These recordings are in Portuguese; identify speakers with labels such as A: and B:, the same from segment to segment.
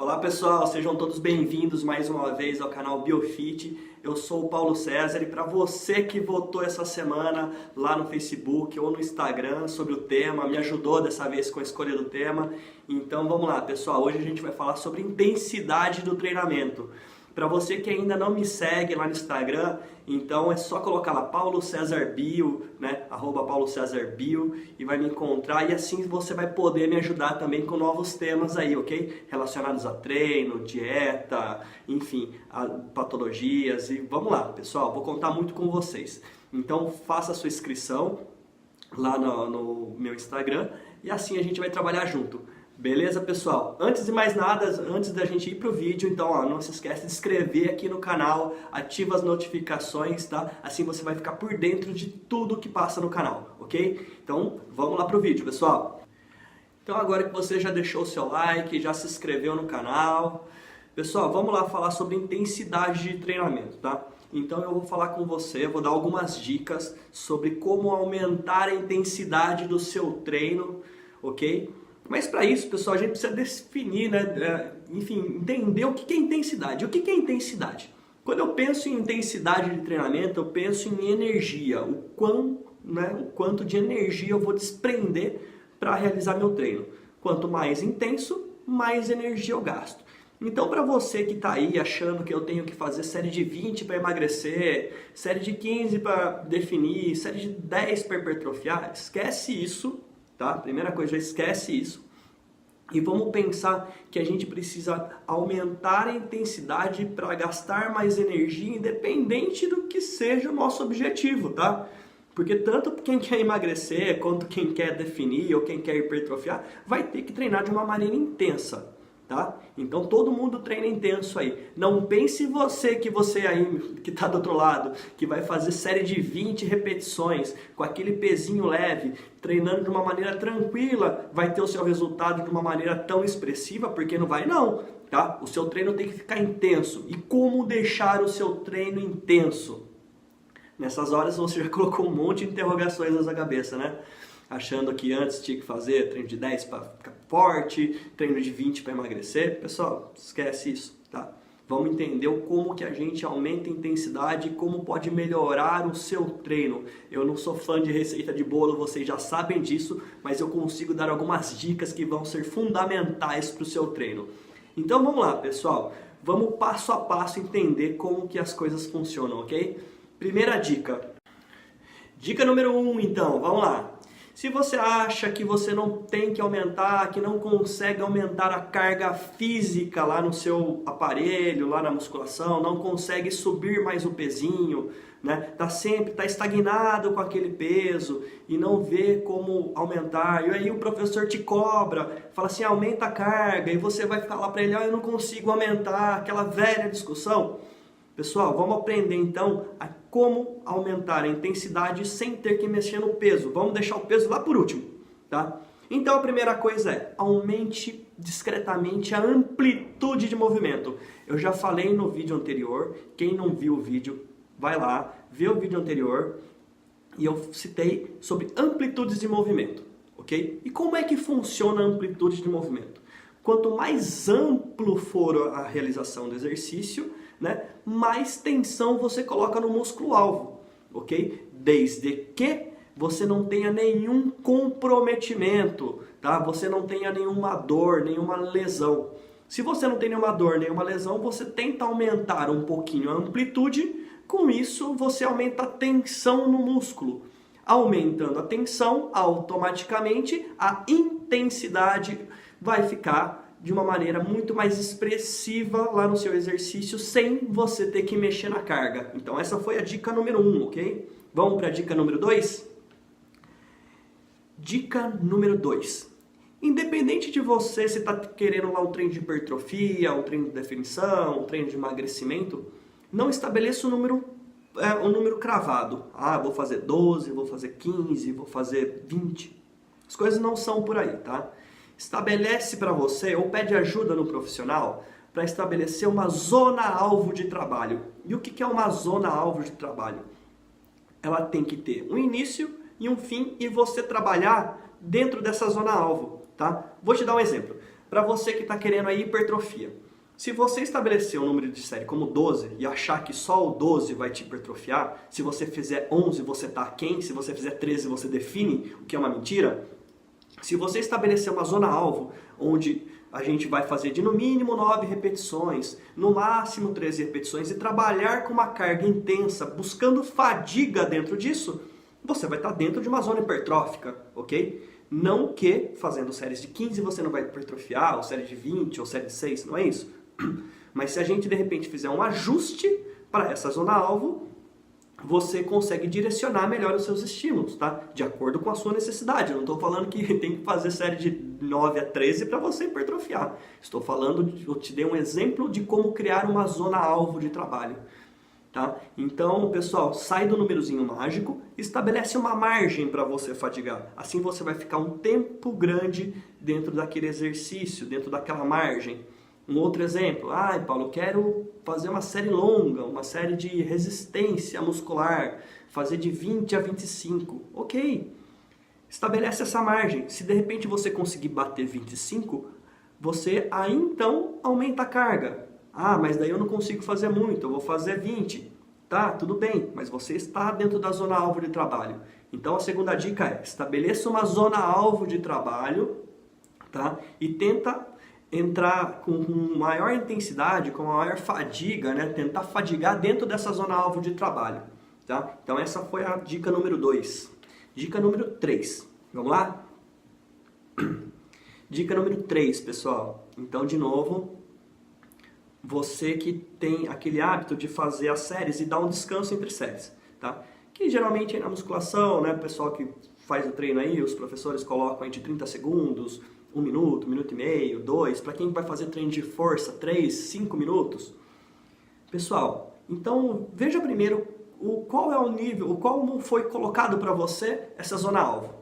A: Olá pessoal, sejam todos bem-vindos mais uma vez ao canal Biofit. Eu sou o Paulo César e para você que votou essa semana lá no Facebook ou no Instagram sobre o tema, me ajudou dessa vez com a escolha do tema. Então vamos lá pessoal, hoje a gente vai falar sobre intensidade do treinamento. Para você que ainda não me segue lá no Instagram, então é só colocar lá Paulo César Bio, né? @Paulo César Bio e vai me encontrar e assim você vai poder me ajudar também com novos temas aí, ok? Relacionados a treino, dieta, enfim, a patologias e vamos lá, pessoal, vou contar muito com vocês. Então faça a sua inscrição lá no meu Instagram e assim a gente vai trabalhar junto. Beleza, pessoal? Antes de mais nada, antes da gente ir pro vídeo, então ó, não se esquece de se inscrever aqui no canal, ativa as notificações, tá? Assim você vai ficar por dentro de tudo que passa no canal, ok? Então vamos lá pro vídeo, pessoal. Então agora que você já deixou o seu like, já se inscreveu no canal, pessoal, vamos lá falar sobre intensidade de treinamento, tá? Então eu vou falar com você, vou dar algumas dicas sobre como aumentar a intensidade do seu treino, ok? Mas para isso, pessoal, a gente precisa definir, né? Enfim, entender o que é intensidade. O que é intensidade? Quando eu penso em intensidade de treinamento, eu penso em energia, o quanto de energia eu vou desprender para realizar meu treino. Quanto mais intenso, mais energia eu gasto. Então, para você que está aí achando que eu tenho que fazer série de 20 para emagrecer, série de 15 para definir, série de 10 para hipertrofiar, esquece isso. Tá? Primeira coisa, esquece isso e vamos pensar que a gente precisa aumentar a intensidade para gastar mais energia, independente do que seja o nosso objetivo, tá? Porque tanto quem quer emagrecer, quanto quem quer definir ou quem quer hipertrofiar, vai ter que treinar de uma maneira intensa. Tá? Então todo mundo treina intenso aí. Não pense você aí que está do outro lado, que vai fazer série de 20 repetições com aquele pezinho leve, treinando de uma maneira tranquila, vai ter o seu resultado de uma maneira tão expressiva, porque não vai não, tá? O seu treino tem que ficar intenso. E como deixar o seu treino intenso? Nessas horas você já colocou um monte de interrogações na sua cabeça, né? Achando que antes tinha que fazer treino de 10 para ficar forte, treino de 20 para emagrecer. Pessoal, esquece isso, tá? Vamos entender como que a gente aumenta a intensidade e como pode melhorar o seu treino. Eu não sou fã de receita de bolo, vocês já sabem disso, mas eu consigo dar algumas dicas que vão ser fundamentais para o seu treino. Então vamos lá, pessoal. Vamos passo a passo entender como que as coisas funcionam, ok? Primeira dica. Dica número 1, então, vamos lá. Se você acha que você não tem que aumentar, que não consegue aumentar a carga física lá no seu aparelho, lá na musculação, não consegue subir mais o pezinho, né? Tá estagnado com aquele peso e não vê como aumentar. E aí o professor te cobra, fala assim, aumenta a carga, e você vai falar para ele, eu não consigo aumentar, aquela velha discussão. Pessoal, vamos aprender então a como aumentar a intensidade sem ter que mexer no peso. Vamos deixar o peso lá por último, tá? Então a primeira coisa é, aumente discretamente a amplitude de movimento. Eu já falei no vídeo anterior, quem não viu o vídeo, vai lá, vê o vídeo anterior, e eu citei sobre amplitudes de movimento, ok? E como é que funciona a amplitude de movimento? Quanto mais amplo for a realização do exercício, né, mais tensão você coloca no músculo-alvo, ok? Desde que você não tenha nenhum comprometimento, tá? Você não tenha nenhuma dor, nenhuma lesão. Se você não tem nenhuma dor, nenhuma lesão, você tenta aumentar um pouquinho a amplitude, com isso você aumenta a tensão no músculo. Aumentando a tensão, automaticamente a intensidade vai ficar de uma maneira muito mais expressiva lá no seu exercício, sem você ter que mexer na carga. Então essa foi a dica número 1, ok? Vamos para a dica número 2? Dica número 2. Independente de você se está querendo lá um treino de hipertrofia, um treino de definição, um treino de emagrecimento, não estabeleça um número cravado. Ah, vou fazer 12, vou fazer 15, vou fazer 20. As coisas não são por aí, tá? Estabelece para você ou pede ajuda no profissional para estabelecer uma zona-alvo de trabalho. E o que é uma zona-alvo de trabalho? Ela tem que ter um início e um fim e você trabalhar dentro dessa zona-alvo, tá? Vou te dar um exemplo. para você que está querendo aí hipertrofia. Se você estabelecer o número de série como 12 e achar que só o 12 vai te hipertrofiar, se você fizer 11 você está aquém, se você fizer 13 você define, o que é uma mentira. Se você estabelecer uma zona-alvo onde a gente vai fazer de no mínimo 9 repetições, no máximo 13 repetições e trabalhar com uma carga intensa, buscando fadiga dentro disso, você vai estar dentro de uma zona hipertrófica, ok? Não que fazendo séries de 15 você não vai hipertrofiar, ou série de 20, ou série de 6, não é isso? Mas se a gente de repente fizer um ajuste para essa zona-alvo, você consegue direcionar melhor os seus estímulos, tá? De acordo com a sua necessidade. Eu não estou falando que tem que fazer série de 9 a 13 para você hipertrofiar. Estou falando, eu te dei um exemplo de como criar uma zona-alvo de trabalho. Tá? Então, pessoal, sai do númerozinho mágico, estabelece uma margem para você fadigar. Assim você vai ficar um tempo grande dentro daquele exercício, dentro daquela margem. Um outro exemplo, Paulo, eu quero fazer uma série longa, uma série de resistência muscular, fazer de 20 a 25. Ok, estabelece essa margem. Se de repente você conseguir bater 25, você aí então aumenta a carga. Mas daí eu não consigo fazer muito, eu vou fazer 20. Tá, tudo bem, mas você está dentro da zona-alvo de trabalho. Então a segunda dica é, estabeleça uma zona-alvo de trabalho, tá? E tenta entrar com maior intensidade, com maior fadiga, né? Tentar fadigar dentro dessa zona-alvo de trabalho, tá? Então essa foi a dica número 2. Dica número 3, vamos lá? Dica número 3, pessoal. Então, de novo, você que tem aquele hábito de fazer as séries e dar um descanso entre séries, tá? Que geralmente na musculação, né, o pessoal que faz o treino aí, os professores colocam aí de 30 segundos, 1 minuto, 1 minuto e meio, 2, para quem vai fazer treino de força, 3, 5 minutos. Pessoal, então veja primeiro qual é o nível, qual foi colocado para você essa zona-alvo.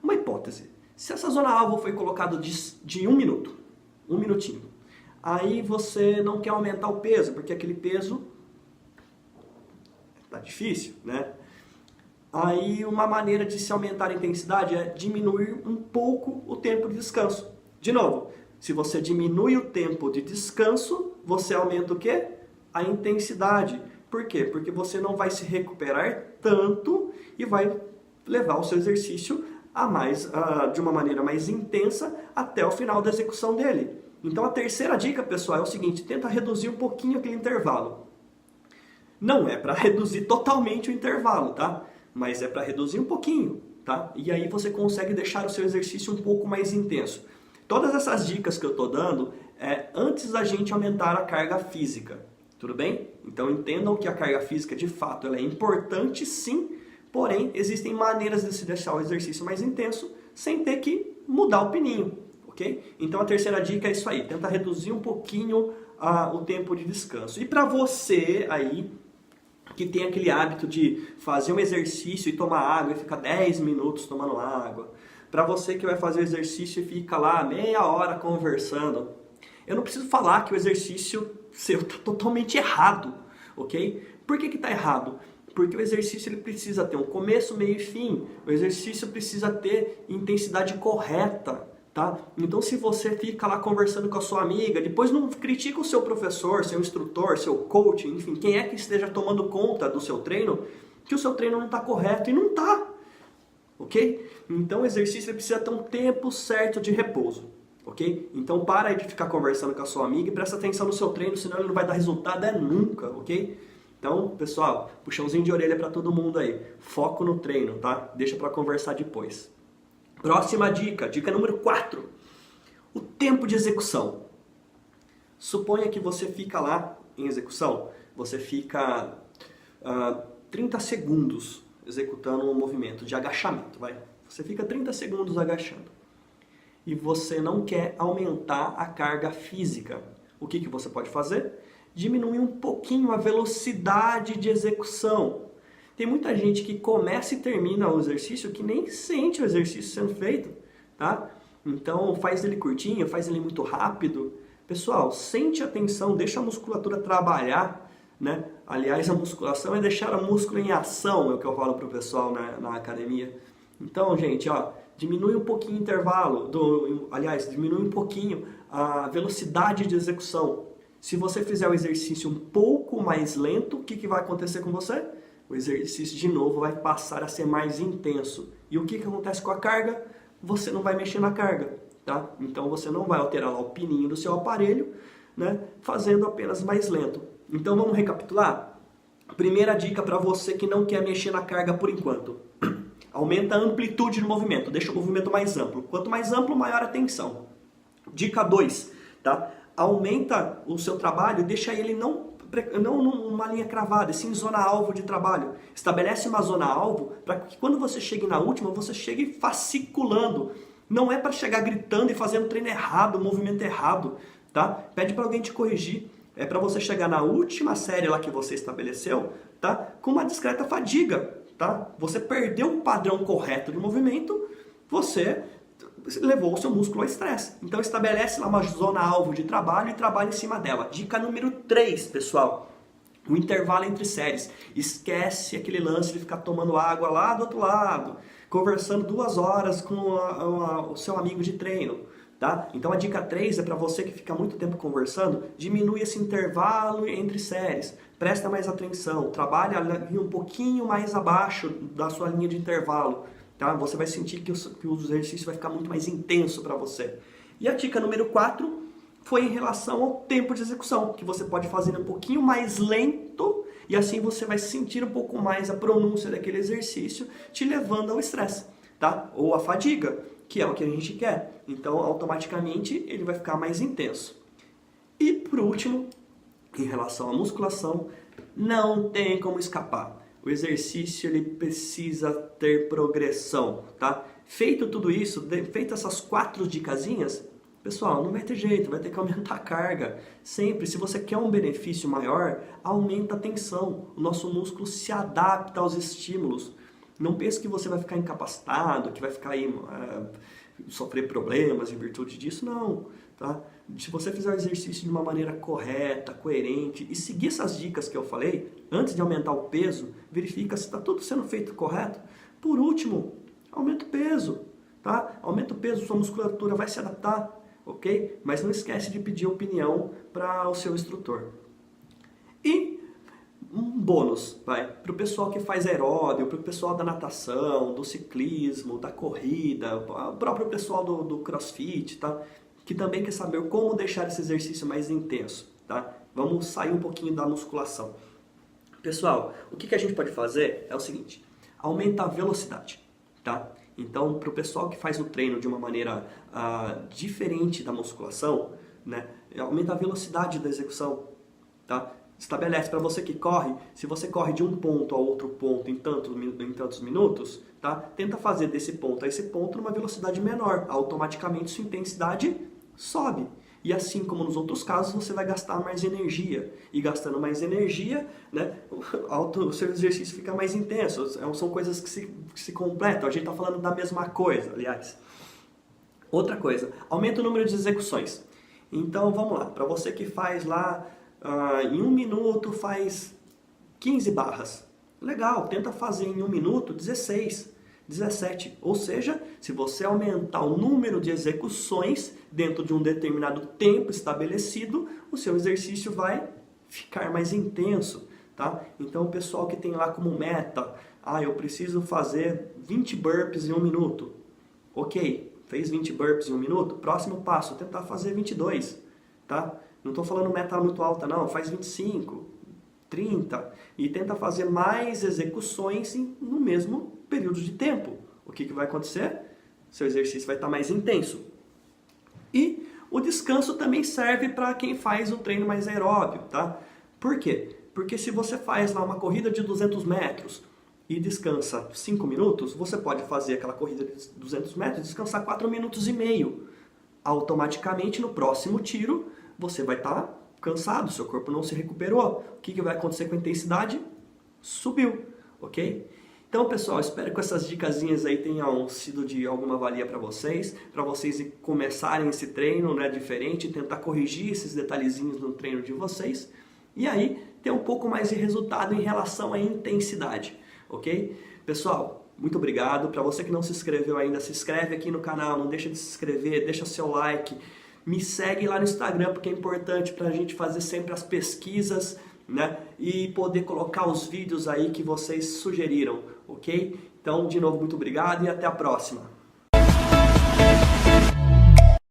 A: Uma hipótese, se essa zona-alvo foi colocada de 1 minuto, 1 minutinho, aí você não quer aumentar o peso, porque aquele peso tá difícil, né? Aí uma maneira de se aumentar a intensidade é diminuir um pouco o tempo de descanso. De novo, se você diminui o tempo de descanso, você aumenta o quê? A intensidade. Por quê? Porque você não vai se recuperar tanto e vai levar o seu exercício de uma maneira mais intensa até o final da execução dele. Então a terceira dica, pessoal, é o seguinte, tenta reduzir um pouquinho aquele intervalo. Não é para reduzir totalmente o intervalo, tá? Mas é para reduzir um pouquinho, tá? E aí você consegue deixar o seu exercício um pouco mais intenso. Todas essas dicas que eu estou dando é antes da gente aumentar a carga física, tudo bem? Então entendam que a carga física, de fato, ela é importante sim, porém existem maneiras de se deixar o exercício mais intenso sem ter que mudar o pininho. Okay? Então a terceira dica é isso aí, tenta reduzir um pouquinho o tempo de descanso. E para você aí, que tem aquele hábito de fazer um exercício e tomar água e ficar 10 minutos tomando água, para você que vai fazer o exercício e fica lá meia hora conversando, eu não preciso falar que o exercício seu está totalmente errado, ok? Por que está errado? Porque o exercício ele precisa ter um começo, meio e fim, o exercício precisa ter intensidade correta. Tá? Então se você fica lá conversando com a sua amiga, depois não critica o seu professor, seu instrutor, seu coach, enfim, quem é que esteja tomando conta do seu treino, que o seu treino não está correto e não está, ok? Então o exercício precisa ter um tempo certo de repouso, ok? Então para aí de ficar conversando com a sua amiga e presta atenção no seu treino, senão ele não vai dar resultado nunca, ok? Então, pessoal, puxãozinho de orelha para todo mundo aí, foco no treino, tá? Deixa para conversar depois. Próxima dica, dica número 4. O tempo de execução. Suponha que você fica lá em execução, você fica 30 segundos executando um movimento de agachamento, vai. Você fica 30 segundos agachando. E você não quer aumentar a carga física. O que você pode fazer? Diminuir um pouquinho a velocidade de execução. Tem muita gente que começa e termina o exercício que nem sente o exercício sendo feito, tá? Então faz ele curtinho, faz ele muito rápido. Pessoal, sente a tensão, deixa a musculatura trabalhar, né? Aliás, a musculação é deixar o músculo em ação, é o que eu falo pro pessoal na academia. Então, gente, ó, diminui um pouquinho o intervalo, diminui um pouquinho a velocidade de execução. Se você fizer o exercício um pouco mais lento, o que vai acontecer com você? O exercício de novo vai passar a ser mais intenso. E o que acontece com a carga? Você não vai mexer na carga, tá? Então você não vai alterar lá o pininho do seu aparelho, né, fazendo apenas mais lento. Então vamos recapitular? Primeira dica para você que não quer mexer na carga por enquanto. Aumenta a amplitude do movimento, deixa o movimento mais amplo. Quanto mais amplo, maior a tensão. Dica 2, tá? Aumenta o seu trabalho, deixa ele não numa linha cravada, sim zona-alvo de trabalho. Estabelece uma zona-alvo para que quando você chegue na última, você chegue fasciculando. Não é para chegar gritando e fazendo treino errado, movimento errado, tá? Pede para alguém te corrigir. É para você chegar na última série lá que você estabeleceu, tá? Com uma discreta fadiga, tá? Você perdeu o padrão correto de movimento, você levou o seu músculo ao estresse. Então estabelece lá uma zona-alvo de trabalho e trabalha em cima dela. Dica número 3, pessoal. O intervalo entre séries. Esquece aquele lance de ficar tomando água lá do outro lado, conversando 2 horas com o seu amigo de treino. Tá? Então a dica 3 é para você que fica muito tempo conversando, diminui esse intervalo entre séries, presta mais atenção, trabalha um pouquinho mais abaixo da sua linha de intervalo, tá? Você vai sentir que o exercício vai ficar muito mais intenso para você. E a dica número 4 foi em relação ao tempo de execução, que você pode fazer um pouquinho mais lento e assim você vai sentir um pouco mais a pronúncia daquele exercício, te levando ao estresse, tá? Ou a fadiga, que é o que a gente quer. Então, automaticamente, ele vai ficar mais intenso. E, por último, em relação à musculação, não tem como escapar. O exercício ele precisa ter progressão, tá? Feito tudo isso, feitas essas 4 dicasinhas, pessoal, não vai ter jeito, vai ter que aumentar a carga. Sempre, se você quer um benefício maior, aumenta a tensão. O nosso músculo se adapta aos estímulos. Não pense que você vai ficar incapacitado, que vai ficar aí, sofrer problemas em virtude disso, não. Tá? Se você fizer o exercício de uma maneira correta, coerente e seguir essas dicas que eu falei, antes de aumentar o peso, verifica se está tudo sendo feito correto. Por último, aumenta o peso. Tá? Aumenta o peso, sua musculatura vai se adaptar, ok? Mas não esquece de pedir opinião para o seu instrutor. E um bônus, para o pessoal que faz aeróbio, para o pessoal da natação, do ciclismo, da corrida, o próprio pessoal do crossfit, tá? Que também quer saber como deixar esse exercício mais intenso, tá? Vamos sair um pouquinho da musculação. Pessoal, o que a gente pode fazer é o seguinte, aumenta a velocidade, tá? Então, para o pessoal que faz o treino de uma maneira diferente da musculação, né? Aumenta a velocidade da execução, tá? Estabelece para você que corre, se você corre de um ponto a outro ponto em tantos minutos, tá? Tenta fazer desse ponto a esse ponto numa velocidade menor. Automaticamente sua intensidade sobe. E assim como nos outros casos, você vai gastar mais energia. E gastando mais energia, né, o seu exercício fica mais intenso. São coisas que se completam. A gente está falando da mesma coisa, aliás. Outra coisa, aumenta o número de execuções. Então vamos lá, para você que faz lá em 1 minuto faz 15 barras. Legal, tenta fazer em 1 minuto 16, 17. Ou seja, se você aumentar o número de execuções dentro de um determinado tempo estabelecido, o seu exercício vai ficar mais intenso, tá? Então o pessoal que tem lá como meta, eu preciso fazer 20 burpees em 1 minuto. Ok, fez 20 burpees em 1 minuto, próximo passo, tentar fazer 22, tá? Não estou falando meta muito alta não, faz 25, 30 e tenta fazer mais execuções no mesmo período de tempo. O que vai acontecer? Seu exercício vai estar mais intenso. E o descanso também serve para quem faz o treino mais aeróbio, tá? Por quê? Porque se você faz lá uma corrida de 200 metros e descansa 5 minutos, você pode fazer aquela corrida de 200 metros e descansar 4 minutos e meio. Automaticamente no próximo tiro você vai estar cansado, seu corpo não se recuperou. O que vai acontecer com a intensidade? Subiu, ok? Então, pessoal, espero que essas dicasinhas aí tenham sido de alguma valia para vocês começarem esse treino, né, diferente, tentar corrigir esses detalhezinhos no treino de vocês e aí ter um pouco mais de resultado em relação à intensidade, ok? Pessoal, Muito obrigado. Para você que não se inscreveu ainda, se inscreve aqui no canal, não deixa de se inscrever, deixa seu like. Me segue lá no Instagram, porque é importante para a gente fazer sempre as pesquisas, né? E poder colocar os vídeos aí que vocês sugeriram, ok? Então, de novo, muito obrigado e até a próxima.